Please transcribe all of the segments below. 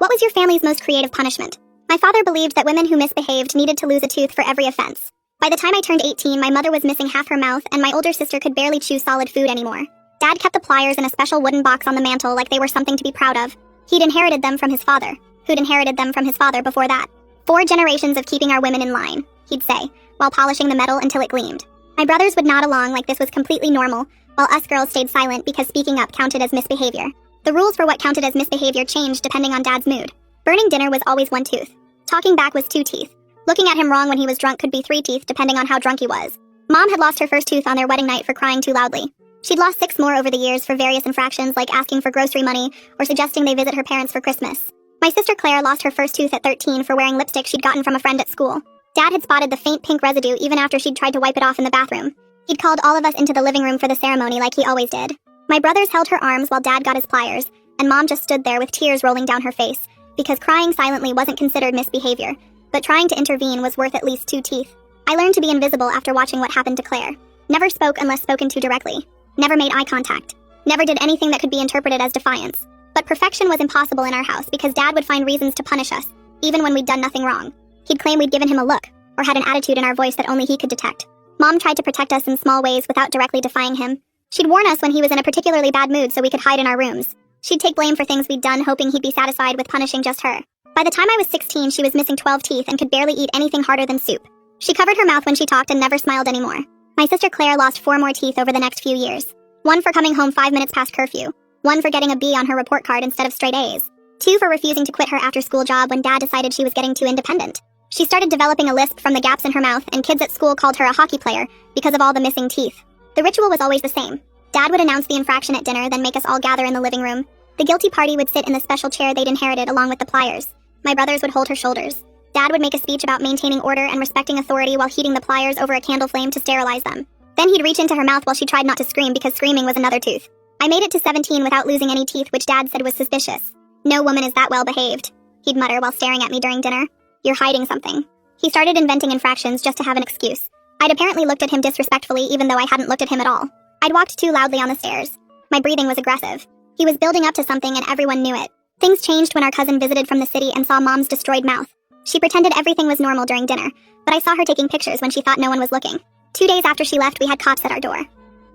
What was your family's most creative punishment? My father believed that women who misbehaved needed to lose a tooth for every offense. By the time I turned 18, my mother was missing half her mouth and my older sister could barely chew solid food anymore. Dad kept the pliers in a special wooden box on the mantle like they were something to be proud of. He'd inherited them from his father, who'd inherited them from his father before that. 4 generations of keeping our women in line, he'd say, while polishing the metal until it gleamed. My brothers would nod along like this was completely normal, while us girls stayed silent because speaking up counted as misbehavior. The rules for what counted as misbehavior changed depending on Dad's mood. Burning dinner was always 1 tooth. Talking back was 2 teeth. Looking at him wrong when he was drunk could be 3 teeth depending on how drunk he was. Mom had lost her first tooth on their wedding night for crying too loudly. She'd lost 6 more over the years for various infractions like asking for grocery money or suggesting they visit her parents for Christmas. My sister Claire lost her first tooth at 13 for wearing lipstick she'd gotten from a friend at school. Dad had spotted the faint pink residue even after she'd tried to wipe it off in the bathroom. He'd called all of us into the living room for the ceremony like he always did. My brothers held her arms while Dad got his pliers, and Mom just stood there with tears rolling down her face, because crying silently wasn't considered misbehavior, but trying to intervene was worth at least 2 teeth. I learned to be invisible after watching what happened to Claire. Never spoke unless spoken to directly. Never made eye contact. Never did anything that could be interpreted as defiance. But perfection was impossible in our house because Dad would find reasons to punish us, even when we'd done nothing wrong. He'd claim we'd given him a look, or had an attitude in our voice that only he could detect. Mom tried to protect us in small ways without directly defying him. She'd warn us when he was in a particularly bad mood so we could hide in our rooms. She'd take blame for things we'd done, hoping he'd be satisfied with punishing just her. By the time I was 16, she was missing 12 teeth and could barely eat anything harder than soup. She covered her mouth when she talked and never smiled anymore. My sister Claire lost 4 more teeth over the next few years. 1 for coming home 5 minutes past curfew. 1 for getting a B on her report card instead of straight A's. 2 for refusing to quit her after-school job when Dad decided she was getting too independent. She started developing a lisp from the gaps in her mouth, and kids at school called her a hockey player because of all the missing teeth. The ritual was always the same. Dad would announce the infraction at dinner, then make us all gather in the living room. The guilty party would sit in the special chair they'd inherited along with the pliers. My brothers would hold her shoulders. Dad would make a speech about maintaining order and respecting authority while heating the pliers over a candle flame to sterilize them. Then he'd reach into her mouth while she tried not to scream because screaming was another tooth. I made it to 17 without losing any teeth, which Dad said was suspicious. "No woman is that well behaved," he'd mutter while staring at me during dinner. "You're hiding something." He started inventing infractions just to have an excuse. I'd apparently looked at him disrespectfully even though I hadn't looked at him at all. I'd walked too loudly on the stairs. My breathing was aggressive. He was building up to something and everyone knew it. Things changed when our cousin visited from the city and saw Mom's destroyed mouth. She pretended everything was normal during dinner, but I saw her taking pictures when she thought no one was looking. 2 days after she left, we had cops at our door.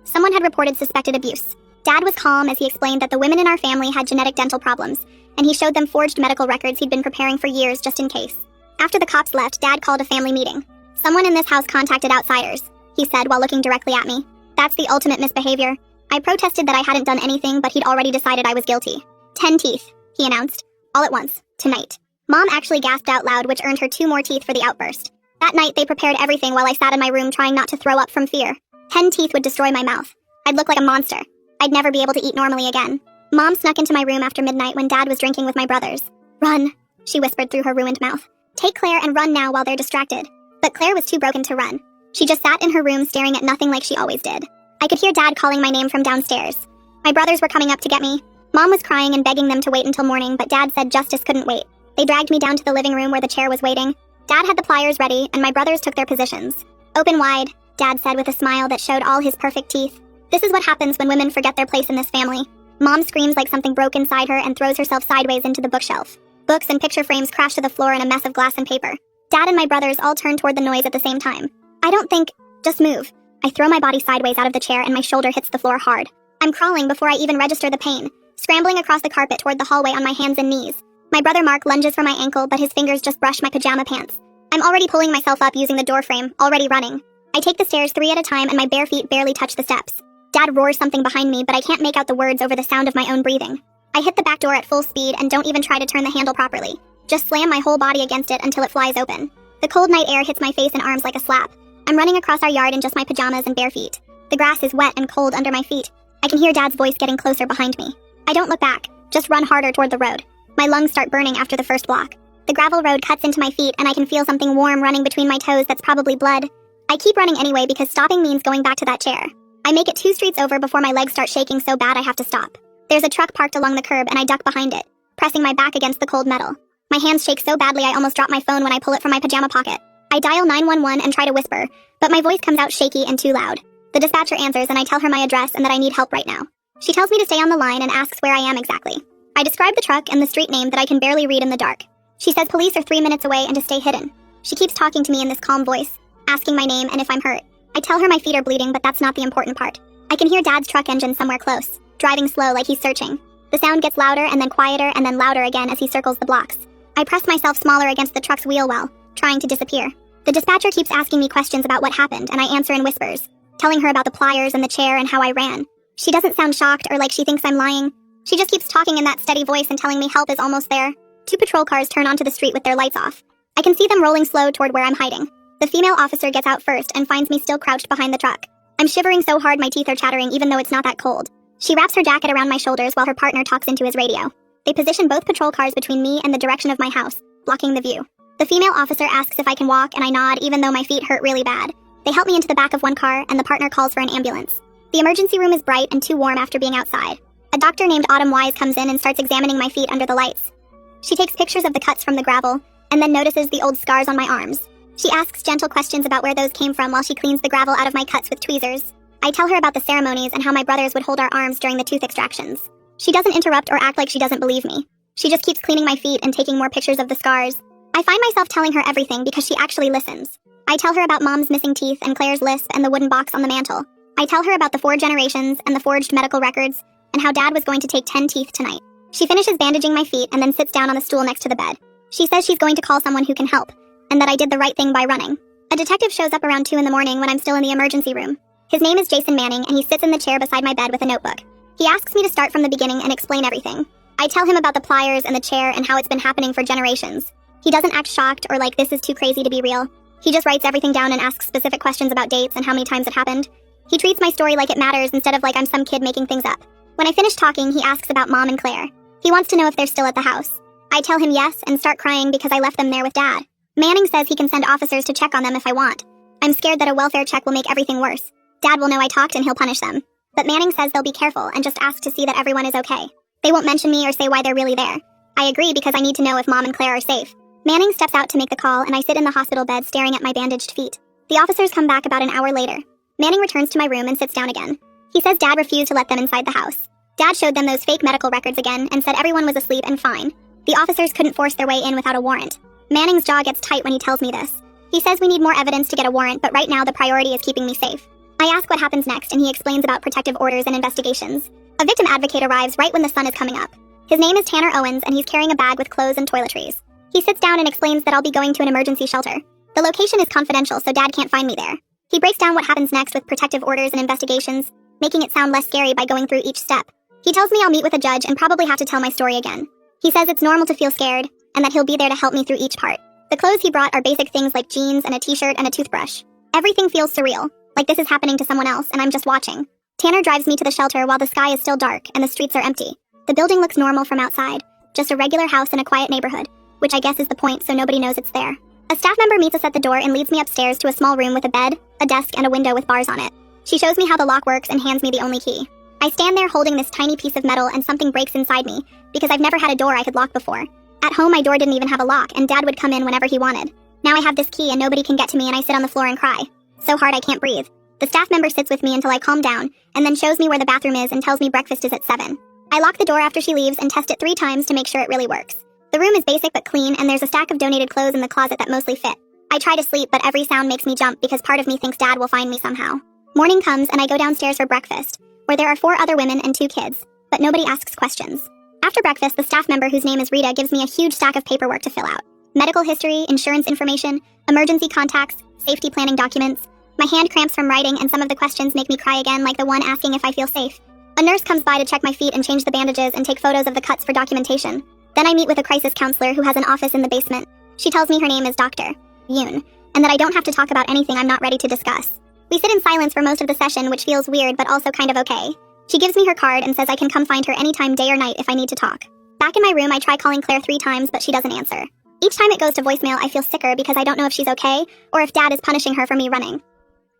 Someone had reported suspected abuse. Dad was calm as he explained that the women in our family had genetic dental problems, and he showed them forged medical records he'd been preparing for years just in case. After the cops left, Dad called a family meeting. "Someone in this house contacted outsiders," he said while looking directly at me. "That's the ultimate misbehavior." I protested that I hadn't done anything, but he'd already decided I was guilty. 10 teeth, he announced, all at once, tonight. Mom actually gasped out loud, which earned her 2 more teeth for the outburst. That night, they prepared everything while I sat in my room trying not to throw up from fear. 10 teeth would destroy my mouth. I'd look like a monster. I'd never be able to eat normally again. Mom snuck into my room after midnight when Dad was drinking with my brothers. "Run," she whispered through her ruined mouth. "Take Claire and run now while they're distracted." But Claire was too broken to run. She just sat in her room staring at nothing like she always did. I could hear Dad calling my name from downstairs. My brothers were coming up to get me. Mom was crying and begging them to wait until morning, but Dad said justice couldn't wait. They dragged me down to the living room where the chair was waiting. Dad had the pliers ready, and my brothers took their positions. "Open wide," Dad said with a smile that showed all his perfect teeth. "This is what happens when women forget their place in this family." Mom screams like something broke inside her and throws herself sideways into the bookshelf. Books and picture frames crash to the floor in a mess of glass and paper. Dad and my brothers all turn toward the noise at the same time. I don't think, just move. I throw my body sideways out of the chair and my shoulder hits the floor hard. I'm crawling before I even register the pain, scrambling across the carpet toward the hallway on my hands and knees. My brother Mark lunges for my ankle, but his fingers just brush my pajama pants. I'm already pulling myself up using the door frame, already running. I take the stairs 3 at a time and my bare feet barely touch the steps. Dad roars something behind me, but I can't make out the words over the sound of my own breathing. I hit the back door at full speed and don't even try to turn the handle properly. Just slam my whole body against it until it flies open. The cold night air hits my face and arms like a slap. I'm running across our yard in just my pajamas and bare feet. The grass is wet and cold under my feet. I can hear Dad's voice getting closer behind me. I don't look back, just run harder toward the road. My lungs start burning after the first block. The gravel road cuts into my feet and I can feel something warm running between my toes that's probably blood. I keep running anyway because stopping means going back to that chair. I make it 2 streets over before my legs start shaking so bad I have to stop. There's a truck parked along the curb and I duck behind it, pressing my back against the cold metal. My hands shake so badly I almost drop my phone when I pull it from my pajama pocket. I dial 911 and try to whisper, but my voice comes out shaky and too loud. The dispatcher answers and I tell her my address and that I need help right now. She tells me to stay on the line and asks where I am exactly. I describe the truck and the street name that I can barely read in the dark. She says police are 3 minutes away and to stay hidden. She keeps talking to me in this calm voice, asking my name and if I'm hurt. I tell her my feet are bleeding, but that's not the important part. I can hear Dad's truck engine somewhere close, driving slow like he's searching. The sound gets louder and then quieter and then louder again as he circles the blocks. I press myself smaller against the truck's wheel well, trying to disappear. The dispatcher keeps asking me questions about what happened, and I answer in whispers, telling her about the pliers and the chair and how I ran. She doesn't sound shocked or like she thinks I'm lying. She just keeps talking in that steady voice and telling me help is almost there. 2 patrol cars turn onto the street with their lights off. I can see them rolling slow toward where I'm hiding. The female officer gets out first and finds me still crouched behind the truck. I'm shivering so hard my teeth are chattering even though it's not that cold. She wraps her jacket around my shoulders while her partner talks into his radio. They position both patrol cars between me and the direction of my house, blocking the view. The female officer asks if I can walk and I nod even though my feet hurt really bad. They help me into the back of one car and the partner calls for an ambulance. The emergency room is bright and too warm after being outside. A doctor named Autumn Wise comes in and starts examining my feet under the lights. She takes pictures of the cuts from the gravel and then notices the old scars on my arms. She asks gentle questions about where those came from while she cleans the gravel out of my cuts with tweezers. I tell her about the ceremonies and how my brothers would hold our arms during the tooth extractions. She doesn't interrupt or act like she doesn't believe me. She just keeps cleaning my feet and taking more pictures of the scars. I find myself telling her everything because she actually listens. I tell her about Mom's missing teeth and Claire's lisp and the wooden box on the mantle. I tell her about the 4 generations and the forged medical records and how Dad was going to take 10 teeth tonight. She finishes bandaging my feet and then sits down on the stool next to the bed. She says she's going to call someone who can help and that I did the right thing by running. A detective shows up around 2 in the morning when I'm still in the emergency room. His name is Jason Manning and he sits in the chair beside my bed with a notebook. He asks me to start from the beginning and explain everything. I tell him about the pliers and the chair and how it's been happening for generations. He doesn't act shocked or like this is too crazy to be real. He just writes everything down and asks specific questions about dates and how many times it happened. He treats my story like it matters instead of like I'm some kid making things up. When I finish talking, he asks about Mom and Claire. He wants to know if they're still at the house. I tell him yes and start crying because I left them there with Dad. Manning says he can send officers to check on them if I want. I'm scared that a welfare check will make everything worse. Dad will know I talked and he'll punish them. But Manning says they'll be careful and just ask to see that everyone is okay. They won't mention me or say why they're really there. I agree because I need to know if Mom and Claire are safe. Manning steps out to make the call and I sit in the hospital bed staring at my bandaged feet. The officers come back about an hour later. Manning returns to my room and sits down again. He says Dad refused to let them inside the house. Dad showed them those fake medical records again and said everyone was asleep and fine. The officers couldn't force their way in without a warrant. Manning's jaw gets tight when he tells me this. He says we need more evidence to get a warrant, but right now the priority is keeping me safe. I ask what happens next and he explains about protective orders and investigations. A victim advocate arrives right when the sun is coming up. His name is Tanner Owens and he's carrying a bag with clothes and toiletries. He sits down and explains that I'll be going to an emergency shelter. The location is confidential so Dad can't find me there. He breaks down what happens next with protective orders and investigations, making it sound less scary by going through each step. He tells me I'll meet with a judge and probably have to tell my story again. He says it's normal to feel scared and that he'll be there to help me through each part. The clothes he brought are basic things like jeans and a t-shirt and a toothbrush. Everything feels surreal, like this is happening to someone else and I'm just watching. Tanner drives me to the shelter while the sky is still dark and the streets are empty. The building looks normal from outside, just a regular house in a quiet neighborhood, which I guess is the point so nobody knows it's there. A staff member meets us at the door and leads me upstairs to a small room with a bed, a desk, and a window with bars on it. She shows me how the lock works and hands me the only key. I stand there holding this tiny piece of metal and something breaks inside me because I've never had a door I could lock before. At home, my door didn't even have a lock and Dad would come in whenever he wanted. Now I have this key and nobody can get to me and I sit on the floor and cry. So hard I can't breathe. The staff member sits with me until I calm down and then shows me where the bathroom is and tells me breakfast is at 7. I lock the door after she leaves and test it 3 times to make sure it really works. The room is basic but clean and there's a stack of donated clothes in the closet that mostly fit. I try to sleep but every sound makes me jump because part of me thinks Dad will find me somehow. Morning comes and I go downstairs for breakfast, where there are 4 other women and 2 kids, but nobody asks questions. After breakfast, the staff member whose name is Rita gives me a huge stack of paperwork to fill out. Medical history, insurance information, emergency contacts, safety planning documents. My hand cramps from writing and some of the questions make me cry again like the one asking if I feel safe. A nurse comes by to check my feet and change the bandages and take photos of the cuts for documentation. Then I meet with a crisis counselor who has an office in the basement. She tells me her name is Dr. Yoon, and that I don't have to talk about anything I'm not ready to discuss. We sit in silence for most of the session, which feels weird but also kind of okay. She gives me her card and says I can come find her anytime, day or night, if I need to talk. Back in my room, I try calling Claire 3 times, but she doesn't answer. Each time it goes to voicemail, I feel sicker because I don't know if she's okay or if Dad is punishing her for me running.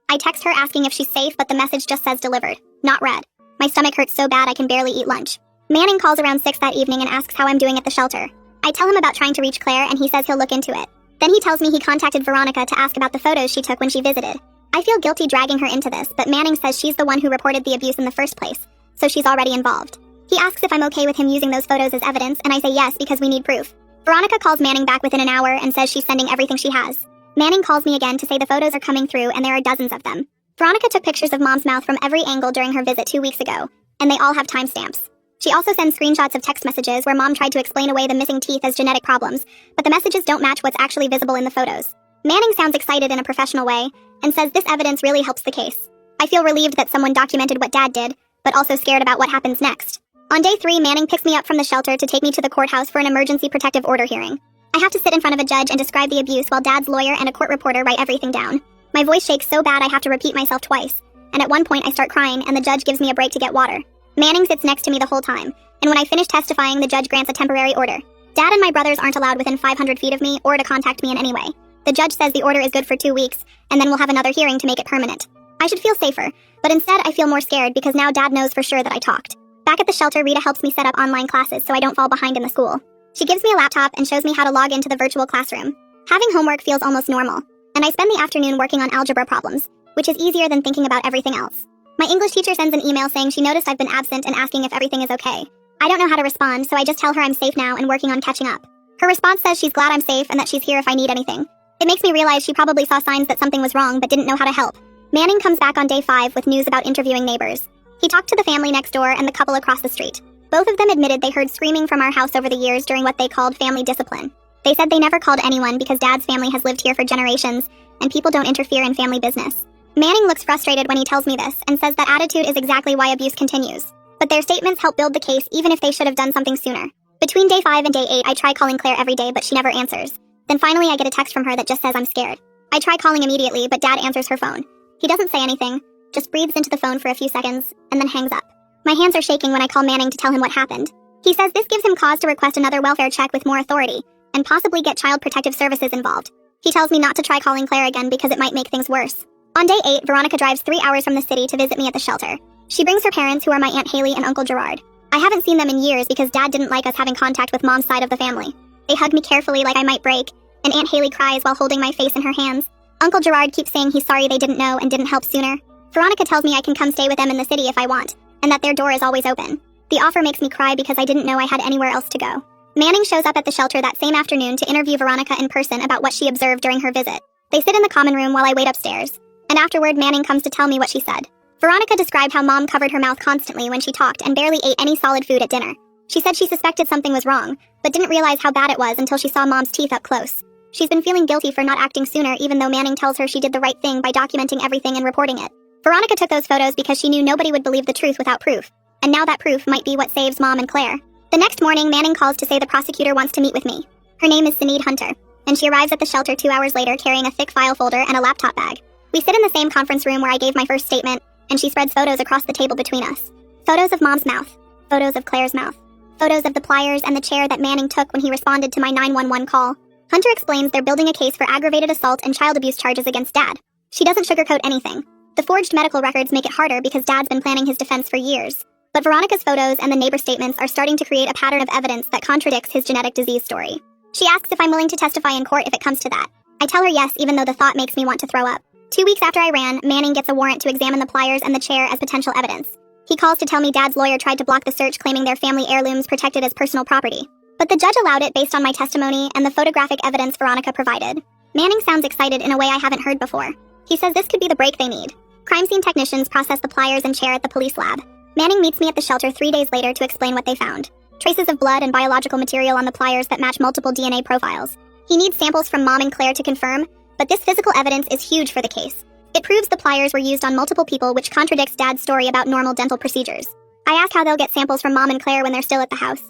I text her asking if she's safe, but the message just says delivered, not read. My stomach hurts so bad I can barely eat lunch. Manning calls around 6 that evening and asks how I'm doing at the shelter. I tell him about trying to reach Claire and he says he'll look into it. Then he tells me he contacted Veronica to ask about the photos she took when she visited. I feel guilty dragging her into this, but Manning says she's the one who reported the abuse in the first place, so she's already involved. He asks if I'm okay with him using those photos as evidence, and I say yes because we need proof. Veronica calls Manning back within an hour and says she's sending everything she has. Manning calls me again to say the photos are coming through and there are dozens of them. Veronica took pictures of Mom's mouth from every angle during her visit 2 weeks ago, and they all have timestamps. She also sends screenshots of text messages where Mom tried to explain away the missing teeth as genetic problems, but the messages don't match what's actually visible in the photos. Manning sounds excited in a professional way and says this evidence really helps the case. I feel relieved that someone documented what Dad did, but also scared about what happens next. On day 3, Manning picks me up from the shelter to take me to the courthouse for an emergency protective order hearing. I have to sit in front of a judge and describe the abuse while Dad's lawyer and a court reporter write everything down. My voice shakes so bad I have to repeat myself twice, and at one point I start crying and the judge gives me a break to get water. Manning sits next to me the whole time, and when I finish testifying, the judge grants a temporary order. Dad and my brothers aren't allowed within 500 feet of me or to contact me in any way. The judge says the order is good for 2 weeks, and then we'll have another hearing to make it permanent. I should feel safer, but instead I feel more scared because now Dad knows for sure that I talked. Back at the shelter, Rita helps me set up online classes so I don't fall behind in the school. She gives me a laptop and shows me how to log into the virtual classroom. Having homework feels almost normal, and I spend the afternoon working on algebra problems, which is easier than thinking about everything else. My English teacher sends an email saying she noticed I've been absent and asking if everything is okay. I don't know how to respond, so I just tell her I'm safe now and working on catching up. Her response says she's glad I'm safe and that she's here if I need anything. It makes me realize she probably saw signs that something was wrong but didn't know how to help. Manning comes back on day 5 with news about interviewing neighbors. He talked to the family next door and the couple across the street. Both of them admitted they heard screaming from our house over the years during what they called family discipline. They said they never called anyone because Dad's family has lived here for generations, and people don't interfere in family business. Manning looks frustrated when he tells me this and says that attitude is exactly why abuse continues. But their statements help build the case even if they should have done something sooner. Between day 5 and day 8, I try calling Claire every day, but she never answers. Then finally I get a text from her that just says I'm scared. I try calling immediately, but Dad answers her phone. He doesn't say anything, just breathes into the phone for a few seconds, and then hangs up. My hands are shaking when I call Manning to tell him what happened. He says this gives him cause to request another welfare check with more authority, and possibly get Child Protective Services involved. He tells me not to try calling Claire again because it might make things worse. On day 8, Veronica drives 3 hours from the city to visit me at the shelter. She brings her parents, who are my Aunt Haley and Uncle Gerard. I haven't seen them in years because Dad didn't like us having contact with Mom's side of the family. They hug me carefully like I might break, and Aunt Haley cries while holding my face in her hands. Uncle Gerard keeps saying he's sorry they didn't know and didn't help sooner. Veronica tells me I can come stay with them in the city if I want, and that their door is always open. The offer makes me cry because I didn't know I had anywhere else to go. Manning shows up at the shelter that same afternoon to interview Veronica in person about what she observed during her visit. They sit in the common room while I wait upstairs, and afterward Manning comes to tell me what she said. Veronica described how Mom covered her mouth constantly when she talked and barely ate any solid food at dinner. She said she suspected something was wrong, but didn't realize how bad it was until she saw Mom's teeth up close. She's been feeling guilty for not acting sooner, even though Manning tells her she did the right thing by documenting everything and reporting it. Veronica took those photos because she knew nobody would believe the truth without proof, and now that proof might be what saves Mom and Claire. The next morning, Manning calls to say the prosecutor wants to meet with me. Her name is Sinead Hunter, and she arrives at the shelter 2 hours later carrying a thick file folder and a laptop bag. We sit in the same conference room where I gave my first statement, and she spreads photos across the table between us. Photos of Mom's mouth, photos of Claire's mouth, photos of the pliers and the chair that Manning took when he responded to my 911 call. Hunter explains they're building a case for aggravated assault and child abuse charges against Dad. She doesn't sugarcoat anything. The forged medical records make it harder because Dad's been planning his defense for years. But Veronica's photos and the neighbor statements are starting to create a pattern of evidence that contradicts his genetic disease story. She asks if I'm willing to testify in court if it comes to that. I tell her yes, even though the thought makes me want to throw up. 2 weeks after I ran, Manning gets a warrant to examine the pliers and the chair as potential evidence. He calls to tell me Dad's lawyer tried to block the search, claiming their family heirlooms protected as personal property. But the judge allowed it based on my testimony and the photographic evidence Veronica provided. Manning sounds excited in a way I haven't heard before. He says this could be the break they need. Crime scene technicians process the pliers and chair at the police lab. Manning meets me at the shelter 3 days later to explain what they found. Traces of blood and biological material on the pliers that match multiple DNA profiles. He needs samples from Mom and Claire to confirm, but this physical evidence is huge for the case. It proves the pliers were used on multiple people, which contradicts Dad's story about normal dental procedures. I ask how they'll get samples from Mom and Claire when they're still at the house.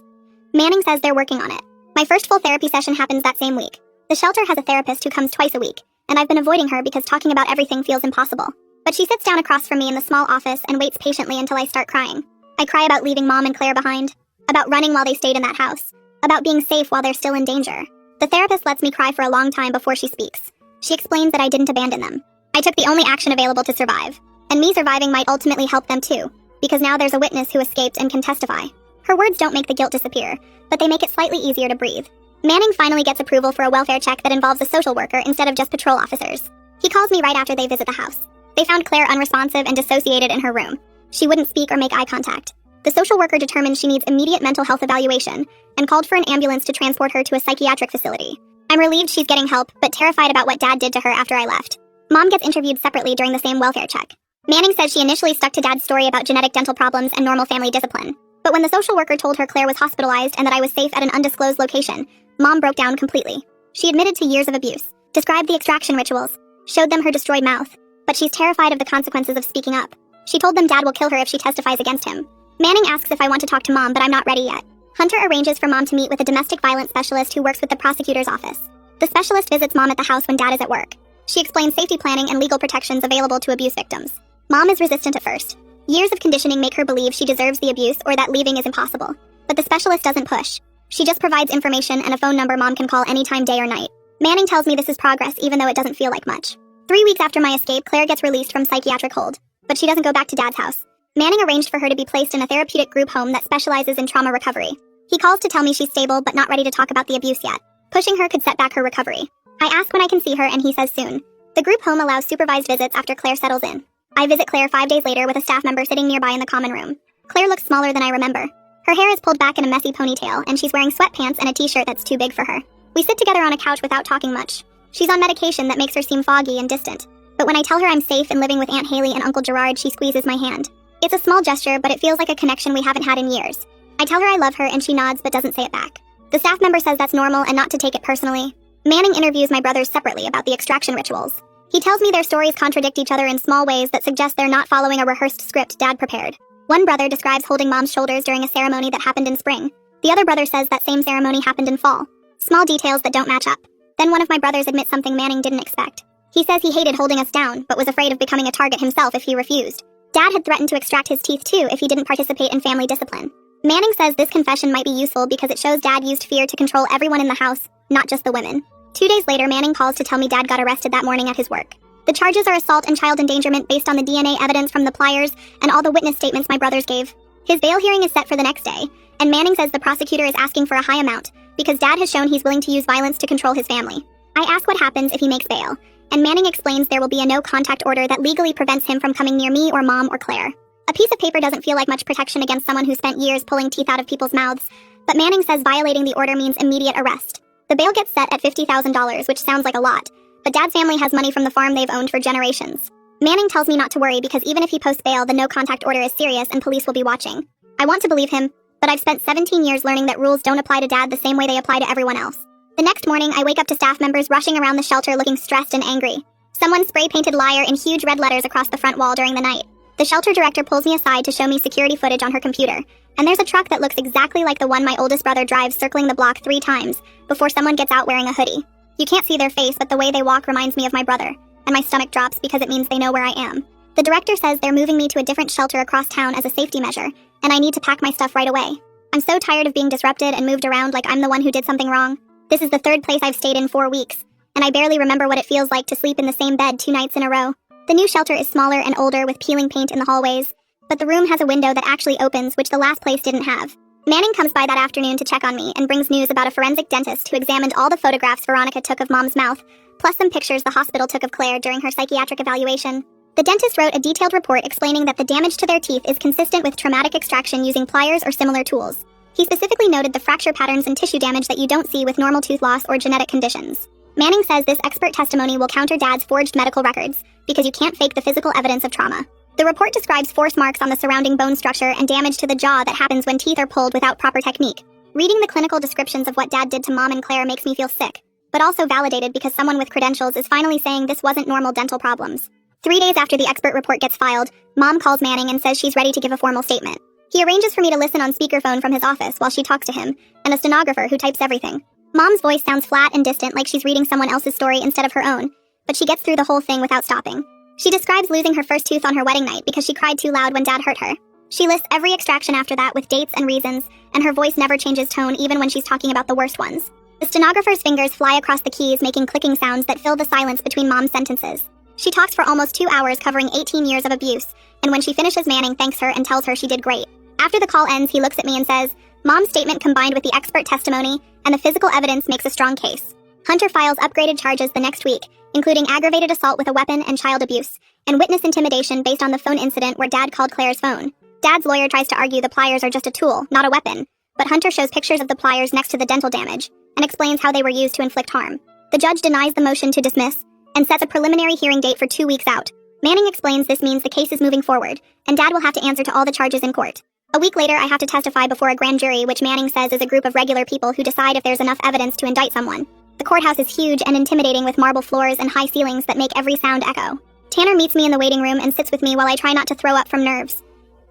Manning says they're working on it. My first full therapy session happens that same week. The shelter has a therapist who comes twice a week, and I've been avoiding her because talking about everything feels impossible. But she sits down across from me in the small office and waits patiently until I start crying. I cry about leaving Mom and Claire behind, about running while they stayed in that house, about being safe while they're still in danger. The therapist lets me cry for a long time before she speaks. She explains that I didn't abandon them. I took the only action available to survive, and me surviving might ultimately help them too, because now there's a witness who escaped and can testify. Her words don't make the guilt disappear, but they make it slightly easier to breathe. Manning finally gets approval for a welfare check that involves a social worker instead of just patrol officers. He calls me right after they visit the house. They found Claire unresponsive and dissociated in her room. She wouldn't speak or make eye contact. The social worker determined she needs immediate mental health evaluation and called for an ambulance to transport her to a psychiatric facility. I'm relieved she's getting help, but terrified about what Dad did to her after I left. Mom gets interviewed separately during the same welfare check. Manning says she initially stuck to Dad's story about genetic dental problems and normal family discipline. But when the social worker told her Claire was hospitalized and that I was safe at an undisclosed location, Mom broke down completely. She admitted to years of abuse, described the extraction rituals, showed them her destroyed mouth, but she's terrified of the consequences of speaking up. She told them Dad will kill her if she testifies against him. Manning asks if I want to talk to Mom, but I'm not ready yet. Hunter arranges for Mom to meet with a domestic violence specialist who works with the prosecutor's office. The specialist visits Mom at the house when Dad is at work. She explains safety planning and legal protections available to abuse victims. Mom is resistant at first. Years of conditioning make her believe she deserves the abuse or that leaving is impossible. But the specialist doesn't push. She just provides information and a phone number Mom can call anytime, day or night. Manning tells me this is progress even though it doesn't feel like much. 3 weeks after my escape, Claire gets released from psychiatric hold. But she doesn't go back to Dad's house. Manning arranged for her to be placed in a therapeutic group home that specializes in trauma recovery. He calls to tell me she's stable but not ready to talk about the abuse yet. Pushing her could set back her recovery. I ask when I can see her and he says soon. The group home allows supervised visits after Claire settles in. I visit Claire 5 days later with a staff member sitting nearby in the common room. Claire looks smaller than I remember. Her hair is pulled back in a messy ponytail and she's wearing sweatpants and a t-shirt that's too big for her. We sit together on a couch without talking much. She's on medication that makes her seem foggy and distant. But when I tell her I'm safe and living with Aunt Haley and Uncle Gerard, she squeezes my hand. It's a small gesture, but it feels like a connection we haven't had in years. I tell her I love her and she nods but doesn't say it back. The staff member says that's normal and not to take it personally. Manning interviews my brothers separately about the extraction rituals. He tells me their stories contradict each other in small ways that suggest they're not following a rehearsed script Dad prepared. One brother describes holding Mom's shoulders during a ceremony that happened in spring. The other brother says that same ceremony happened in fall. Small details that don't match up. Then one of my brothers admits something Manning didn't expect. He says he hated holding us down, but was afraid of becoming a target himself if he refused. Dad had threatened to extract his teeth too if he didn't participate in family discipline. Manning says this confession might be useful because it shows Dad used fear to control everyone in the house, not just the women. 2 days later, Manning calls to tell me Dad got arrested that morning at his work. The charges are assault and child endangerment based on the DNA evidence from the pliers and all the witness statements my brothers gave. His bail hearing is set for the next day, and Manning says the prosecutor is asking for a high amount because Dad has shown he's willing to use violence to control his family. I ask what happens if he makes bail, and Manning explains there will be a no-contact order that legally prevents him from coming near me or Mom or Claire. A piece of paper doesn't feel like much protection against someone who spent years pulling teeth out of people's mouths, but Manning says violating the order means immediate arrest. The bail gets set at $50,000, which sounds like a lot, but Dad's family has money from the farm they've owned for generations. Manning tells me not to worry because even if he posts bail, the no-contact order is serious and police will be watching. I want to believe him, but I've spent 17 years learning that rules don't apply to Dad the same way they apply to everyone else. The next morning, I wake up to staff members rushing around the shelter looking stressed and angry. Someone spray-painted liar in huge red letters across the front wall during the night. The shelter director pulls me aside to show me security footage on her computer, and there's a truck that looks exactly like the one my oldest brother drives circling the block 3 times before someone gets out wearing a hoodie. You can't see their face, but the way they walk reminds me of my brother, and my stomach drops because it means they know where I am. The director says they're moving me to a different shelter across town as a safety measure, and I need to pack my stuff right away. I'm so tired of being disrupted and moved around like I'm the one who did something wrong. This is the 3rd place I've stayed in 4 weeks, and I barely remember what it feels like to sleep in the same bed 2 nights in a row. The new shelter is smaller and older with peeling paint in the hallways, but the room has a window that actually opens, which the last place didn't have. Manning comes by that afternoon to check on me and brings news about a forensic dentist who examined all the photographs Veronica took of Mom's mouth, plus some pictures the hospital took of Claire during her psychiatric evaluation. The dentist wrote a detailed report explaining that the damage to their teeth is consistent with traumatic extraction using pliers or similar tools. He specifically noted the fracture patterns and tissue damage that you don't see with normal tooth loss or genetic conditions. Manning says this expert testimony will counter Dad's forged medical records because you can't fake the physical evidence of trauma. The report describes force marks on the surrounding bone structure and damage to the jaw that happens when teeth are pulled without proper technique. Reading the clinical descriptions of what Dad did to Mom and Claire makes me feel sick, but also validated because someone with credentials is finally saying this wasn't normal dental problems. 3 days after the expert report gets filed, Mom calls Manning and says she's ready to give a formal statement. He arranges for me to listen on speakerphone from his office while she talks to him, and a stenographer who types everything. Mom's voice sounds flat and distant like she's reading someone else's story instead of her own, but she gets through the whole thing without stopping. She describes losing her first tooth on her wedding night because she cried too loud when Dad hurt her. She lists every extraction after that with dates and reasons, and her voice never changes tone even when she's talking about the worst ones. The stenographer's fingers fly across the keys, making clicking sounds that fill the silence between Mom's sentences. She talks for almost 2 hours covering 18 years of abuse, and when she finishes, Manning thanks her and tells her she did great. After the call ends, he looks at me and says, "Mom's statement combined with the expert testimony and the physical evidence makes a strong case." Hunter files upgraded charges the next week, including aggravated assault with a weapon and child abuse, and witness intimidation based on the phone incident where Dad called Claire's phone. Dad's lawyer tries to argue the pliers are just a tool, not a weapon, but Hunter shows pictures of the pliers next to the dental damage and explains how they were used to inflict harm. The judge denies the motion to dismiss and sets a preliminary hearing date for 2 weeks out. Manning explains this means the case is moving forward, and Dad will have to answer to all the charges in court. A week later, I have to testify before a grand jury, which Manning says is a group of regular people who decide if there's enough evidence to indict someone. The courthouse is huge and intimidating with marble floors and high ceilings that make every sound echo. Tanner meets me in the waiting room and sits with me while I try not to throw up from nerves.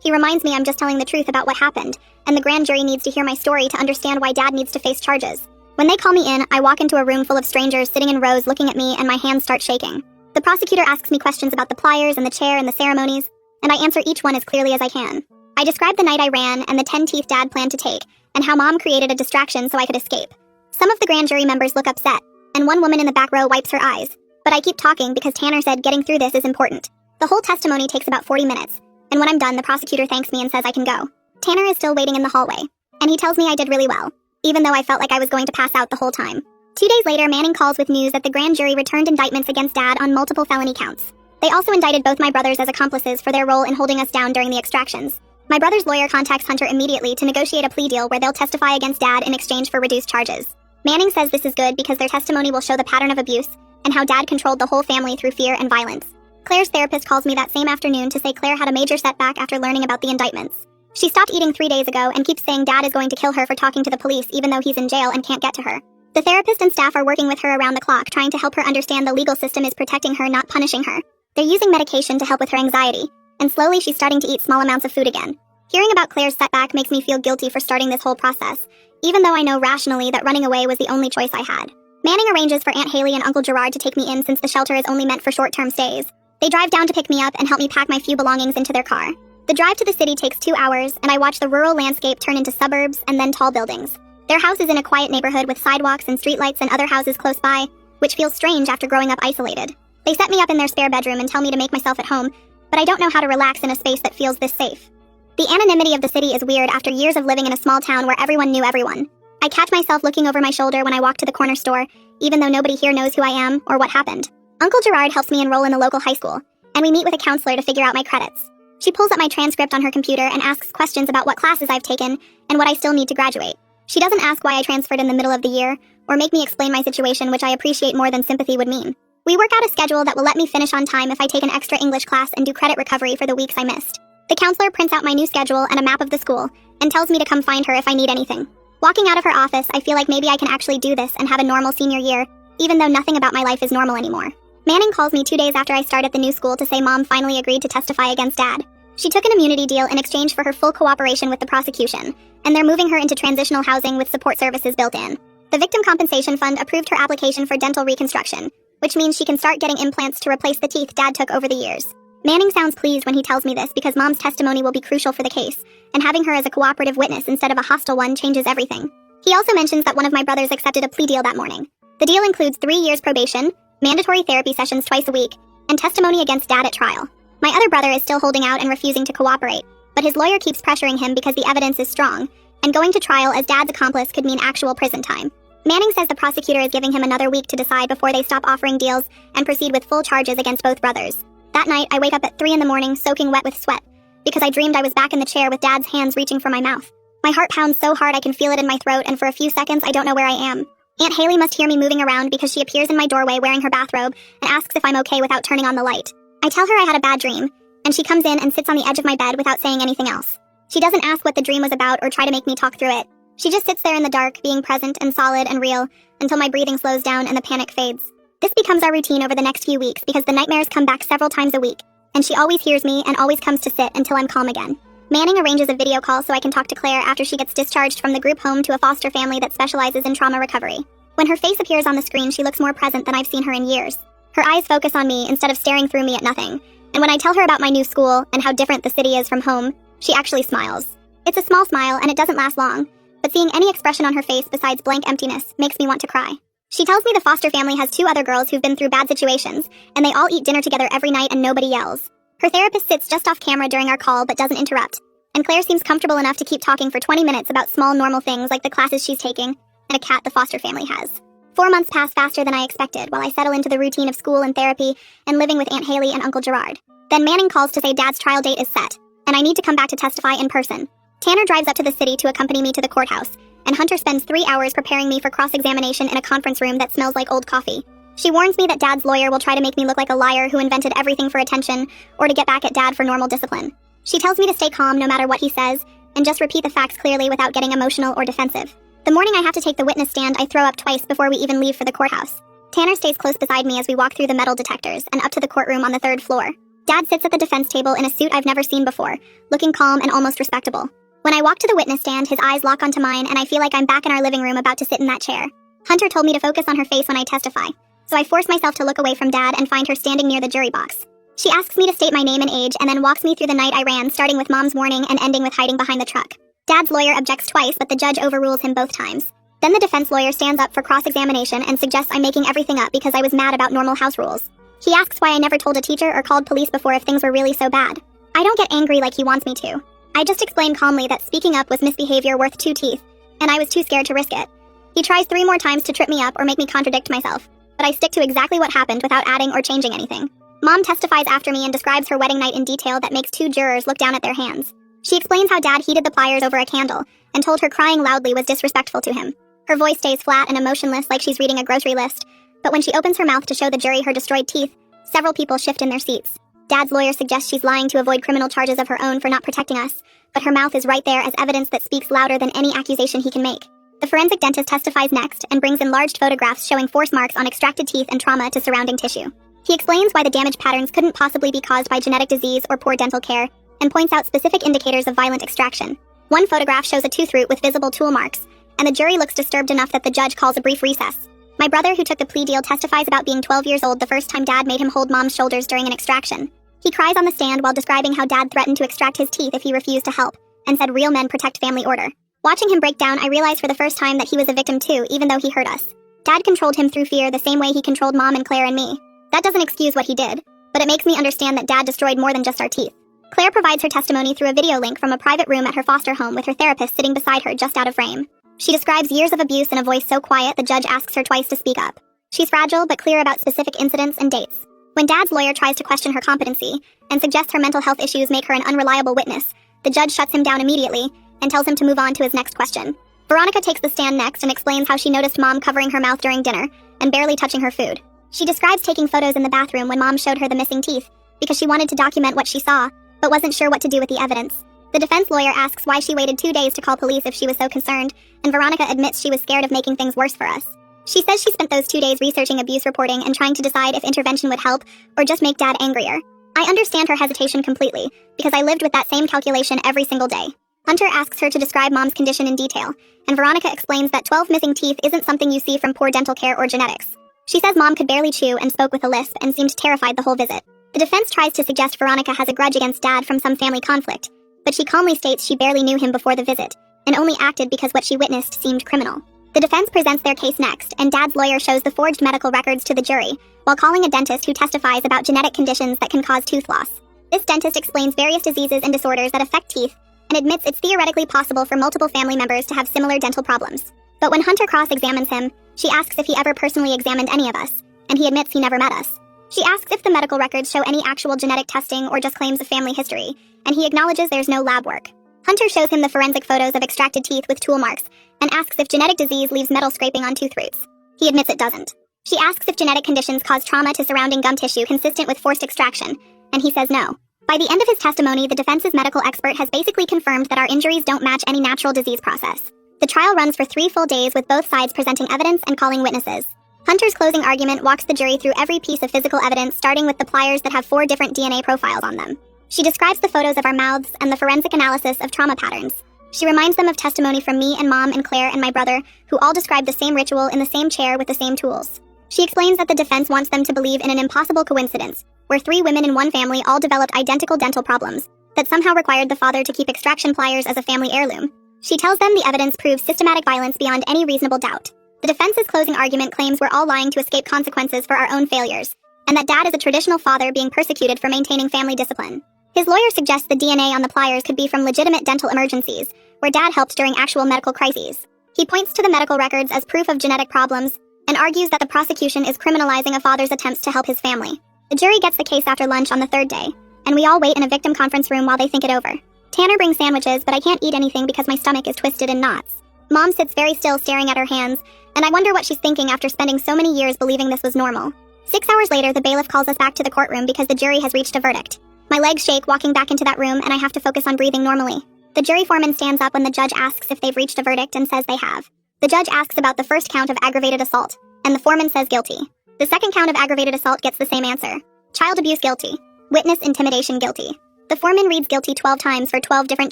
He reminds me I'm just telling the truth about what happened, and the grand jury needs to hear my story to understand why Dad needs to face charges. When they call me in, I walk into a room full of strangers sitting in rows looking at me, and my hands start shaking. The prosecutor asks me questions about the pliers and the chair and the ceremonies, and I answer each one as clearly as I can. I describe the night I ran and the 10 teeth Dad planned to take, and how Mom created a distraction so I could escape. Some of the grand jury members look upset, and one woman in the back row wipes her eyes. But I keep talking because Tanner said getting through this is important. The whole testimony takes about 40 minutes, and when I'm done, the prosecutor thanks me and says I can go. Tanner is still waiting in the hallway, and he tells me I did really well, even though I felt like I was going to pass out the whole time. 2 days later, Manning calls with news that the grand jury returned indictments against Dad on multiple felony counts. They also indicted both my brothers as accomplices for their role in holding us down during the extractions. My brother's lawyer contacts Hunter immediately to negotiate a plea deal where they'll testify against Dad in exchange for reduced charges. Manning says this is good because their testimony will show the pattern of abuse and how Dad controlled the whole family through fear and violence. Claire's therapist calls me that same afternoon to say Claire had a major setback after learning about the indictments. She stopped eating 3 days ago and keeps saying Dad is going to kill her for talking to the police even though he's in jail and can't get to her. The therapist and staff are working with her around the clock trying to help her understand the legal system is protecting her, not punishing her. They're using medication to help with her anxiety, and slowly she's starting to eat small amounts of food again. Hearing about Claire's setback makes me feel guilty for starting this whole process, even though I know rationally that running away was the only choice I had. Manning arranges for Aunt Haley and Uncle Gerard to take me in since the shelter is only meant for short-term stays. They drive down to pick me up and help me pack my few belongings into their car. The drive to the city takes 2 hours, and I watch the rural landscape turn into suburbs and then tall buildings. Their house is in a quiet neighborhood with sidewalks and streetlights and other houses close by, which feels strange after growing up isolated. They set me up in their spare bedroom and tell me to make myself at home, but I don't know how to relax in a space that feels this safe. The anonymity of the city is weird after years of living in a small town where everyone knew everyone. I catch myself looking over my shoulder when I walk to the corner store, even though nobody here knows who I am or what happened. Uncle Gerard helps me enroll in the local high school, and we meet with a counselor to figure out my credits. She pulls up my transcript on her computer and asks questions about what classes I've taken and what I still need to graduate. She doesn't ask why I transferred in the middle of the year, or make me explain my situation, which I appreciate more than sympathy would mean. We work out a schedule that will let me finish on time if I take an extra English class and do credit recovery for the weeks I missed. The counselor prints out my new schedule and a map of the school, and tells me to come find her if I need anything. Walking out of her office, I feel like maybe I can actually do this and have a normal senior year, even though nothing about my life is normal anymore. Manning calls me 2 days after I start at the new school to say Mom finally agreed to testify against Dad. She took an immunity deal in exchange for her full cooperation with the prosecution, and they're moving her into transitional housing with support services built in. The Victim Compensation Fund approved her application for dental reconstruction, which means she can start getting implants to replace the teeth Dad took over the years. Manning sounds pleased when he tells me this because Mom's testimony will be crucial for the case, and having her as a cooperative witness instead of a hostile one changes everything. He also mentions that one of my brothers accepted a plea deal that morning. The deal includes 3 years probation, mandatory therapy sessions twice a week, and testimony against Dad at trial. My other brother is still holding out and refusing to cooperate, but his lawyer keeps pressuring him because the evidence is strong, and going to trial as Dad's accomplice could mean actual prison time. Manning says the prosecutor is giving him another week to decide before they stop offering deals and proceed with full charges against both brothers. That night, I wake up at 3 in the morning soaking wet with sweat, because I dreamed I was back in the chair with Dad's hands reaching for my mouth. My heart pounds so hard I can feel it in my throat, and for a few seconds I don't know where I am. Aunt Haley must hear me moving around because she appears in my doorway wearing her bathrobe and asks if I'm okay without turning on the light. I tell her I had a bad dream, and she comes in and sits on the edge of my bed without saying anything else. She doesn't ask what the dream was about or try to make me talk through it. She just sits there in the dark, being present and solid and real, until my breathing slows down and the panic fades. This becomes our routine over the next few weeks because the nightmares come back several times a week, and she always hears me and always comes to sit until I'm calm again. Manning arranges a video call so I can talk to Claire after she gets discharged from the group home to a foster family that specializes in trauma recovery. When her face appears on the screen, she looks more present than I've seen her in years. Her eyes focus on me instead of staring through me at nothing, and when I tell her about my new school and how different the city is from home, she actually smiles. It's a small smile and it doesn't last long, but seeing any expression on her face besides blank emptiness makes me want to cry. She tells me the foster family has 2 other girls who've been through bad situations, and they all eat dinner together every night and nobody yells. Her therapist sits just off camera during our call but doesn't interrupt, and Claire seems comfortable enough to keep talking for 20 minutes about small normal things like the classes she's taking and a cat the foster family has. 4 months pass faster than I expected while I settle into the routine of school and therapy and living with Aunt Haley and Uncle Gerard. Then Manning calls to say Dad's trial date is set. and I need to come back to testify in person. Tanner drives up to the city to accompany me to the courthouse, and Hunter spends 3 hours preparing me for cross-examination in a conference room that smells like old coffee. She warns me that Dad's lawyer will try to make me look like a liar who invented everything for attention or to get back at Dad for normal discipline. She tells me to stay calm no matter what he says and just repeat the facts clearly without getting emotional or defensive. The morning I have to take the witness stand, I throw up twice before we even leave for the courthouse. Tanner stays close beside me as we walk through the metal detectors and up to the courtroom on the 3rd floor. Dad sits at the defense table in a suit I've never seen before, looking calm and almost respectable. When I walk to the witness stand, his eyes lock onto mine and I feel like I'm back in our living room about to sit in that chair. Hunter told me to focus on her face when I testify, so I force myself to look away from Dad and find her standing near the jury box. She asks me to state my name and age and then walks me through the night I ran, starting with Mom's warning and ending with hiding behind the truck. Dad's lawyer objects twice, but the judge overrules him both times. Then the defense lawyer stands up for cross-examination and suggests I'm making everything up because I was mad about normal house rules. He asks why I never told a teacher or called police before if things were really so bad. I don't get angry like he wants me to. I just explain calmly that speaking up was misbehavior worth 2 teeth, and I was too scared to risk it. He tries 3 more times to trip me up or make me contradict myself, but I stick to exactly what happened without adding or changing anything. Mom testifies after me and describes her wedding night in detail that makes 2 jurors look down at their hands. She explains how Dad heated the pliers over a candle and told her crying loudly was disrespectful to him. Her voice stays flat and emotionless like she's reading a grocery list, but when she opens her mouth to show the jury her destroyed teeth, several people shift in their seats. Dad's lawyer suggests she's lying to avoid criminal charges of her own for not protecting us, but her mouth is right there as evidence that speaks louder than any accusation he can make. The forensic dentist testifies next and brings enlarged photographs showing force marks on extracted teeth and trauma to surrounding tissue. He explains why the damage patterns couldn't possibly be caused by genetic disease or poor dental care, and points out specific indicators of violent extraction. One photograph shows a tooth root with visible tool marks, and the jury looks disturbed enough that the judge calls a brief recess. My brother, who took the plea deal, testifies about being 12 years old the first time Dad made him hold Mom's shoulders during an extraction. He cries on the stand while describing how Dad threatened to extract his teeth if he refused to help, and said real men protect family order. Watching him break down, I realized for the first time that he was a victim too, even though he hurt us. Dad controlled him through fear the same way he controlled Mom and Claire and me. That doesn't excuse what he did, but it makes me understand that Dad destroyed more than just our teeth. Claire provides her testimony through a video link from a private room at her foster home with her therapist sitting beside her just out of frame. She describes years of abuse in a voice so quiet the judge asks her twice to speak up. She's fragile but clear about specific incidents and dates. When Dad's lawyer tries to question her competency and suggests her mental health issues make her an unreliable witness, the judge shuts him down immediately and tells him to move on to his next question. Veronica takes the stand next and explains how she noticed Mom covering her mouth during dinner and barely touching her food. She describes taking photos in the bathroom when Mom showed her the missing teeth because she wanted to document what she saw, but wasn't sure what to do with the evidence. The defense lawyer asks why she waited 2 days to call police if she was so concerned, and Veronica admits she was scared of making things worse for us. She says she spent those 2 days researching abuse reporting and trying to decide if intervention would help or just make Dad angrier. I understand her hesitation completely, because I lived with that same calculation every single day. Hunter asks her to describe Mom's condition in detail, and Veronica explains that 12 missing teeth isn't something you see from poor dental care or genetics. She says Mom could barely chew and spoke with a lisp and seemed terrified the whole visit. The defense tries to suggest Veronica has a grudge against Dad from some family conflict, but she calmly states she barely knew him before the visit, and only acted because what she witnessed seemed criminal. The defense presents their case next, and Dad's lawyer shows the forged medical records to the jury, while calling a dentist who testifies about genetic conditions that can cause tooth loss. This dentist explains various diseases and disorders that affect teeth, and admits it's theoretically possible for multiple family members to have similar dental problems. But when Hunter cross-examines him, she asks if he ever personally examined any of us, and he admits he never met us. She asks if the medical records show any actual genetic testing or just claims of family history, and he acknowledges there's no lab work. Hunter shows him the forensic photos of extracted teeth with tool marks, and asks if genetic disease leaves metal scraping on tooth roots. He admits it doesn't. She asks if genetic conditions cause trauma to surrounding gum tissue consistent with forced extraction, and he says no. By the end of his testimony, the defense's medical expert has basically confirmed that our injuries don't match any natural disease process. The trial runs for 3 full days with both sides presenting evidence and calling witnesses. Hunter's closing argument walks the jury through every piece of physical evidence, starting with the pliers that have 4 different DNA profiles on them. She describes the photos of our mouths and the forensic analysis of trauma patterns. She reminds them of testimony from me and Mom and Claire and my brother, who all described the same ritual in the same chair with the same tools. She explains that the defense wants them to believe in an impossible coincidence, where 3 women in one family all developed identical dental problems, that somehow required the father to keep extraction pliers as a family heirloom. She tells them the evidence proves systematic violence beyond any reasonable doubt. The defense's closing argument claims we're all lying to escape consequences for our own failures, and that Dad is a traditional father being persecuted for maintaining family discipline. His lawyer suggests the DNA on the pliers could be from legitimate dental emergencies, where Dad helped during actual medical crises. He points to the medical records as proof of genetic problems, and argues that the prosecution is criminalizing a father's attempts to help his family. The jury gets the case after lunch on the 3rd day. and we all wait in a victim conference room while they think it over. Tanner brings sandwiches, but I can't eat anything because my stomach is twisted in knots. Mom sits very still staring at her hands, and I wonder what she's thinking after spending so many years believing this was normal. 6 hours later, the bailiff calls us back to the courtroom because the jury has reached a verdict. My legs shake walking back into that room, and I have to focus on breathing normally. The jury foreman stands up when the judge asks if they've reached a verdict and says they have. The judge asks about the first count of aggravated assault, and the foreman says guilty. The second count of aggravated assault gets the same answer. Child abuse guilty. Witness intimidation guilty. The foreman reads guilty 12 times for 12 different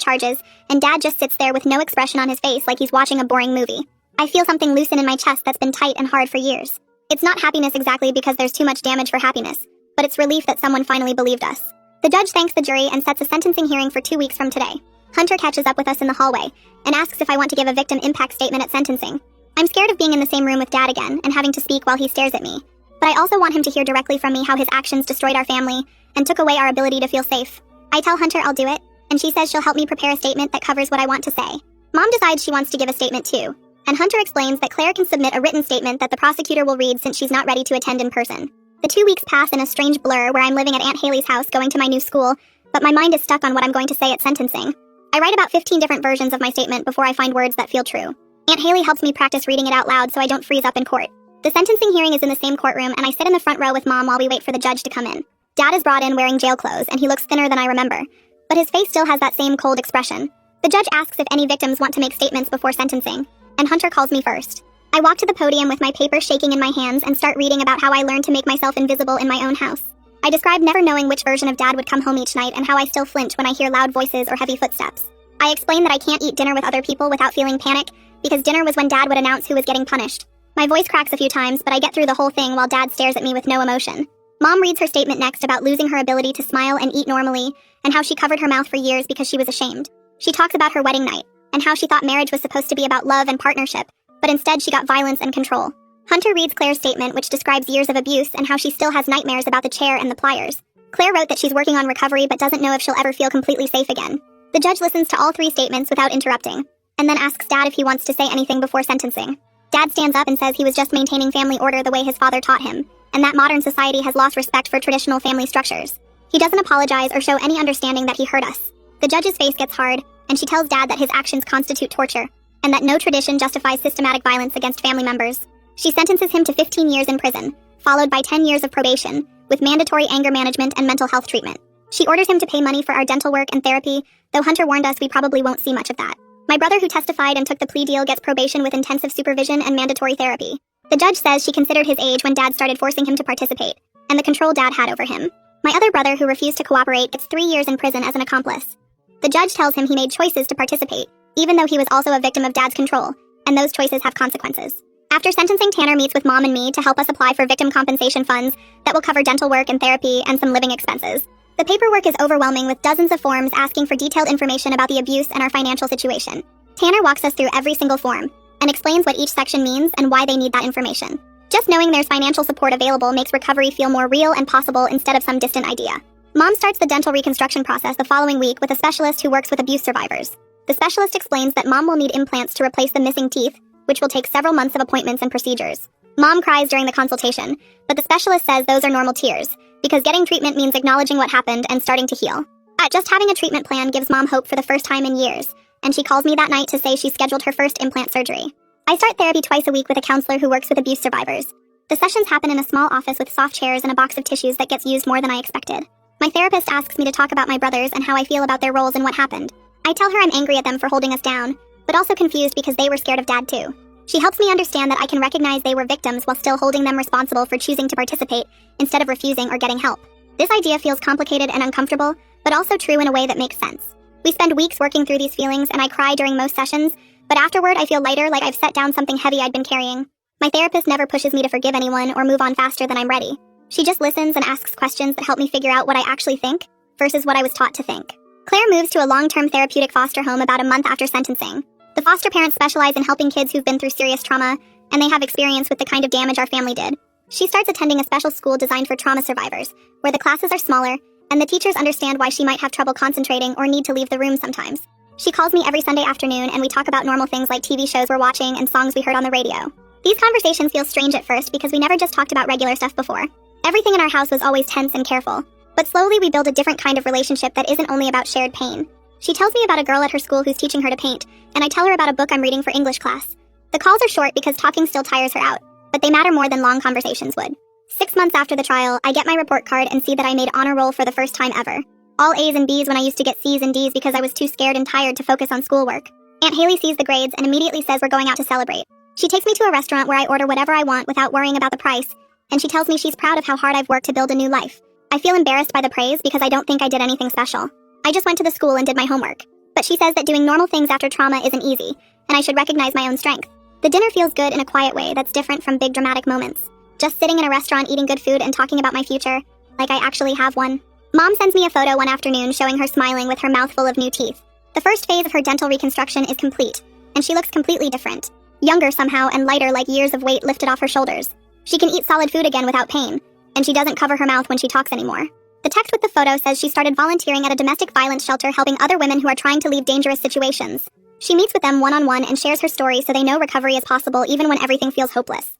charges, and Dad just sits there with no expression on his face like he's watching a boring movie. I feel something loosen in my chest that's been tight and hard for years. It's not happiness exactly because there's too much damage for happiness, but it's relief that someone finally believed us. The judge thanks the jury and sets a sentencing hearing for 2 weeks from today. Hunter catches up with us in the hallway and asks if I want to give a victim impact statement at sentencing. I'm scared of being in the same room with Dad again and having to speak while he stares at me, but I also want him to hear directly from me how his actions destroyed our family and took away our ability to feel safe. I tell Hunter I'll do it, and she says she'll help me prepare a statement that covers what I want to say. Mom decides she wants to give a statement too, and Hunter explains that Claire can submit a written statement that the prosecutor will read since she's not ready to attend in person. The 2 weeks pass in a strange blur where I'm living at Aunt Haley's house going to my new school, but my mind is stuck on what I'm going to say at sentencing. I write about 15 different versions of my statement before I find words that feel true. Aunt Haley helps me practice reading it out loud so I don't freeze up in court. The sentencing hearing is in the same courtroom, and I sit in the front row with Mom while we wait for the judge to come in. Dad is brought in wearing jail clothes, and he looks thinner than I remember, but his face still has that same cold expression. The judge asks if any victims want to make statements before sentencing, and Hunter calls me first. I walk to the podium with my paper shaking in my hands and start reading about how I learned to make myself invisible in my own house. I describe never knowing which version of Dad would come home each night and how I still flinch when I hear loud voices or heavy footsteps. I explain that I can't eat dinner with other people without feeling panic, because dinner was when Dad would announce who was getting punished. My voice cracks a few times, but I get through the whole thing while Dad stares at me with no emotion. Mom reads her statement next about losing her ability to smile and eat normally, and how she covered her mouth for years because she was ashamed. She talks about her wedding night, and how she thought marriage was supposed to be about love and partnership, but instead she got violence and control. Hunter reads Claire's statement, which describes years of abuse and how she still has nightmares about the chair and the pliers. Claire wrote that she's working on recovery but doesn't know if she'll ever feel completely safe again. The judge listens to all 3 statements without interrupting, and then asks Dad if he wants to say anything before sentencing. Dad stands up and says he was just maintaining family order the way his father taught him, and that modern society has lost respect for traditional family structures. He doesn't apologize or show any understanding that he hurt us. The judge's face gets hard, and she tells Dad that his actions constitute torture, and that no tradition justifies systematic violence against family members. She sentences him to 15 years in prison, followed by 10 years of probation, with mandatory anger management and mental health treatment. She orders him to pay money for our dental work and therapy, though Hunter warned us we probably won't see much of that. My brother who testified and took the plea deal gets probation with intensive supervision and mandatory therapy. The judge says she considered his age when Dad started forcing him to participate, and the control Dad had over him. My other brother who refused to cooperate gets 3 years in prison as an accomplice. The judge tells him he made choices to participate, even though he was also a victim of Dad's control, and those choices have consequences. After sentencing, Tanner meets with Mom and me to help us apply for victim compensation funds that will cover dental work and therapy and some living expenses. The paperwork is overwhelming with dozens of forms asking for detailed information about the abuse and our financial situation. Tanner walks us through every single form and explains what each section means and why they need that information. Just knowing there's financial support available makes recovery feel more real and possible instead of some distant idea. Mom starts the dental reconstruction process the following week with a specialist who works with abuse survivors. The specialist explains that Mom will need implants to replace the missing teeth, which will take several months of appointments and procedures. Mom cries during the consultation, but the specialist says those are normal tears, because getting treatment means acknowledging what happened and starting to heal. Just having a treatment plan gives Mom hope for the first time in years, and she calls me that night to say she scheduled her first implant surgery. I start therapy twice a week with a counselor who works with abuse survivors. The sessions happen in a small office with soft chairs and a box of tissues that gets used more than I expected. My therapist asks me to talk about my brothers and how I feel about their roles and what happened. I tell her I'm angry at them for holding us down, but also confused because they were scared of Dad too. She helps me understand that I can recognize they were victims while still holding them responsible for choosing to participate instead of refusing or getting help. This idea feels complicated and uncomfortable, but also true in a way that makes sense. We spend weeks working through these feelings and I cry during most sessions, but afterward I feel lighter, like I've set down something heavy I'd been carrying. My therapist never pushes me to forgive anyone or move on faster than I'm ready. She just listens and asks questions that help me figure out what I actually think versus what I was taught to think. Claire moves to a long-term therapeutic foster home about a month after sentencing. The foster parents specialize in helping kids who've been through serious trauma, and they have experience with the kind of damage our family did. She starts attending a special school designed for trauma survivors, where the classes are smaller, and the teachers understand why she might have trouble concentrating or need to leave the room sometimes. She calls me every Sunday afternoon, and we talk about normal things like TV shows we're watching and songs we heard on the radio. These conversations feel strange at first because we never just talked about regular stuff before. Everything in our house was always tense and careful. But slowly we build a different kind of relationship that isn't only about shared pain. She tells me about a girl at her school who's teaching her to paint, and I tell her about a book I'm reading for English class. The calls are short because talking still tires her out, but they matter more than long conversations would. 6 months after the trial, I get my report card and see that I made honor roll for the first time ever. All A's and B's when I used to get C's and D's because I was too scared and tired to focus on schoolwork. Aunt Haley sees the grades and immediately says we're going out to celebrate. She takes me to a restaurant where I order whatever I want without worrying about the price, and she tells me she's proud of how hard I've worked to build a new life. I feel embarrassed by the praise because I don't think I did anything special. I just went to the school and did my homework. But she says that doing normal things after trauma isn't easy, and I should recognize my own strength. The dinner feels good in a quiet way that's different from big dramatic moments. Just sitting in a restaurant eating good food and talking about my future, like I actually have one. Mom sends me a photo one afternoon showing her smiling with her mouth full of new teeth. The first phase of her dental reconstruction is complete, and she looks completely different. Younger somehow and lighter, like years of weight lifted off her shoulders. She can eat solid food again without pain, and she doesn't cover her mouth when she talks anymore. The text with the photo says she started volunteering at a domestic violence shelter helping other women who are trying to leave dangerous situations. She meets with them one-on-one and shares her story so they know recovery is possible even when everything feels hopeless.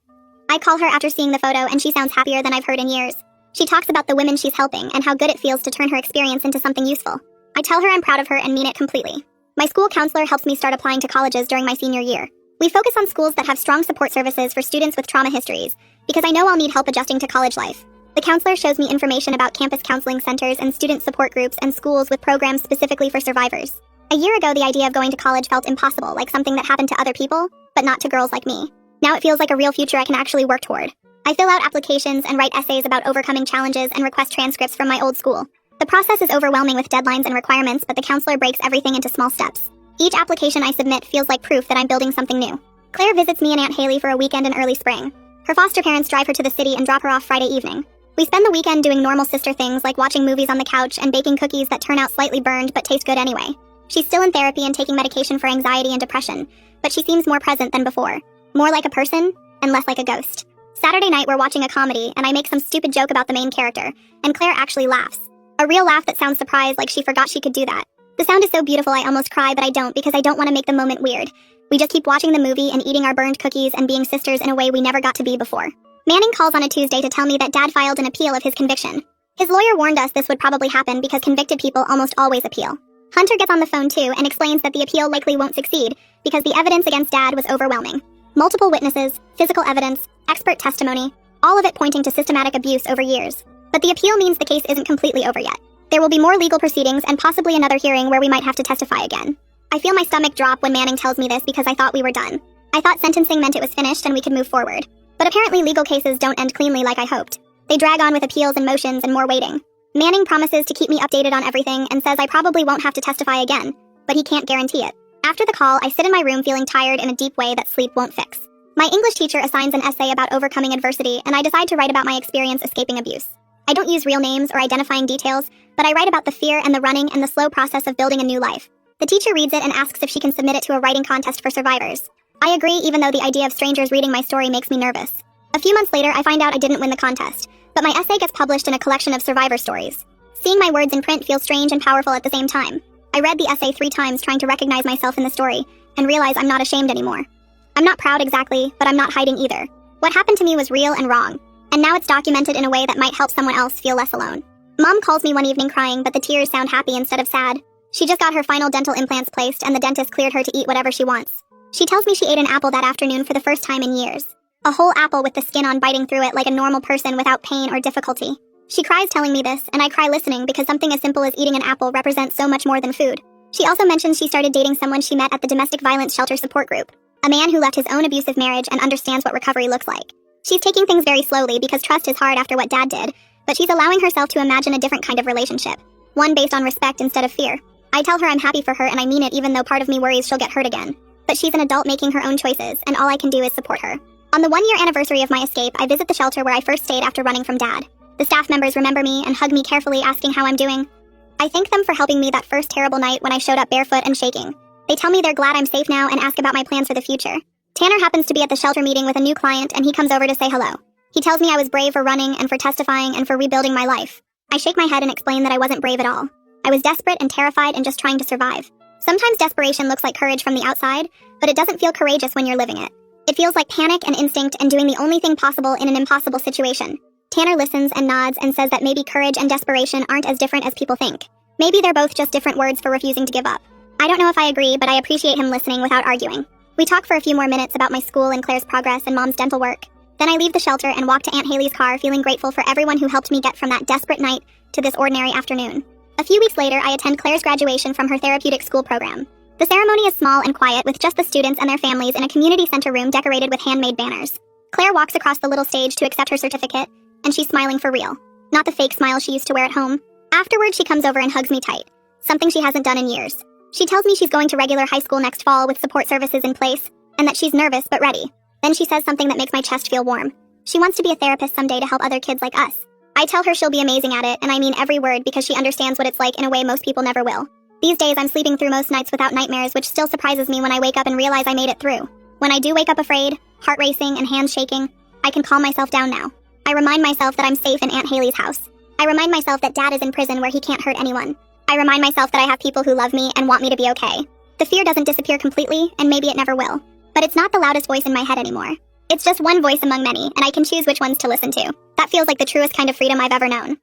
I call her after seeing the photo and she sounds happier than I've heard in years. She talks about the women she's helping and how good it feels to turn her experience into something useful. I tell her I'm proud of her and mean it completely. My school counselor helps me start applying to colleges during my senior year. We focus on schools that have strong support services for students with trauma histories, because I know I'll need help adjusting to college life. The counselor shows me information about campus counseling centers and student support groups and schools with programs specifically for survivors. A year ago, the idea of going to college felt impossible, like something that happened to other people, but not to girls like me. Now it feels like a real future I can actually work toward. I fill out applications and write essays about overcoming challenges and request transcripts from my old school. The process is overwhelming with deadlines and requirements, but the counselor breaks everything into small steps. Each application I submit feels like proof that I'm building something new. Claire visits me and Aunt Haley for a weekend in early spring. Her foster parents drive her to the city and drop her off Friday evening. We spend the weekend doing normal sister things like watching movies on the couch and baking cookies that turn out slightly burned but taste good anyway. She's still in therapy and taking medication for anxiety and depression, but she seems more present than before. More like a person and less like a ghost. Saturday night we're watching a comedy and I make some stupid joke about the main character, and Claire actually laughs. A real laugh that sounds surprised, like she forgot she could do that. The sound is so beautiful I almost cry, but I don't because I don't want to make the moment weird. We just keep watching the movie and eating our burned cookies and being sisters in a way we never got to be before. Manning calls on a Tuesday to tell me that Dad filed an appeal of his conviction. His lawyer warned us this would probably happen because convicted people almost always appeal. Hunter gets on the phone too and explains that the appeal likely won't succeed because the evidence against Dad was overwhelming. Multiple witnesses, physical evidence, expert testimony, all of it pointing to systematic abuse over years. But the appeal means the case isn't completely over yet. There will be more legal proceedings and possibly another hearing where we might have to testify again. I feel my stomach drop when Manning tells me this because I thought we were done. I thought sentencing meant it was finished and we could move forward. But apparently legal cases don't end cleanly like I hoped. They drag on with appeals and motions and more waiting. Manning promises to keep me updated on everything and says I probably won't have to testify again, but he can't guarantee it. After the call, I sit in my room feeling tired in a deep way that sleep won't fix. My English teacher assigns an essay about overcoming adversity, and I decide to write about my experience escaping abuse. I don't use real names or identifying details, but I write about the fear and the running and the slow process of building a new life. The teacher reads it and asks if she can submit it to a writing contest for survivors. I agree, even though the idea of strangers reading my story makes me nervous. A few months later, I find out I didn't win the contest, but my essay gets published in a collection of survivor stories. Seeing my words in print feels strange and powerful at the same time. I read the essay 3 times trying to recognize myself in the story, and realize I'm not ashamed anymore. I'm not proud exactly, but I'm not hiding either. What happened to me was real and wrong, and now it's documented in a way that might help someone else feel less alone. Mom calls me one evening crying, but the tears sound happy instead of sad. She just got her final dental implants placed, and the dentist cleared her to eat whatever she wants. She tells me she ate an apple that afternoon for the first time in years. A whole apple with the skin on, biting through it like a normal person without pain or difficulty. She cries telling me this, and I cry listening because something as simple as eating an apple represents so much more than food. She also mentions she started dating someone she met at the domestic violence shelter support group, a man who left his own abusive marriage and understands what recovery looks like. She's taking things very slowly because trust is hard after what Dad did, but she's allowing herself to imagine a different kind of relationship, one based on respect instead of fear. I tell her I'm happy for her and I mean it, even though part of me worries she'll get hurt again. But she's an adult making her own choices, and all I can do is support her. On the 1-year anniversary of my escape, I visit the shelter where I first stayed after running from Dad. The staff members remember me and hug me carefully, asking how I'm doing. I thank them for helping me that first terrible night when I showed up barefoot and shaking. They tell me they're glad I'm safe now and ask about my plans for the future. Tanner happens to be at the shelter meeting with a new client, and he comes over to say hello. He tells me I was brave for running and for testifying and for rebuilding my life. I shake my head and explain that I wasn't brave at all. I was desperate and terrified and just trying to survive. Sometimes desperation looks like courage from the outside, but it doesn't feel courageous when you're living it. It feels like panic and instinct and doing the only thing possible in an impossible situation. Tanner listens and nods and says that maybe courage and desperation aren't as different as people think. Maybe they're both just different words for refusing to give up. I don't know if I agree, but I appreciate him listening without arguing. We talk for a few more minutes about my school and Claire's progress and Mom's dental work. Then I leave the shelter and walk to Aunt Haley's car, feeling grateful for everyone who helped me get from that desperate night to this ordinary afternoon. A few weeks later, I attend Claire's graduation from her therapeutic school program. The ceremony is small and quiet, with just the students and their families in a community center room decorated with handmade banners. Claire walks across the little stage to accept her certificate, and she's smiling for real. Not the fake smile she used to wear at home. Afterward, she comes over and hugs me tight, something she hasn't done in years. She tells me she's going to regular high school next fall with support services in place, and that she's nervous but ready. Then she says something that makes my chest feel warm. She wants to be a therapist someday to help other kids like us. I tell her she'll be amazing at it, and I mean every word because she understands what it's like in a way most people never will. These days, I'm sleeping through most nights without nightmares, which still surprises me when I wake up and realize I made it through. When I do wake up afraid, heart racing, and hands shaking, I can calm myself down now. I remind myself that I'm safe in Aunt Haley's house. I remind myself that Dad is in prison where he can't hurt anyone. I remind myself that I have people who love me and want me to be okay. The fear doesn't disappear completely, and maybe it never will. But it's not the loudest voice in my head anymore. It's just one voice among many, and I can choose which ones to listen to. That feels like the truest kind of freedom I've ever known.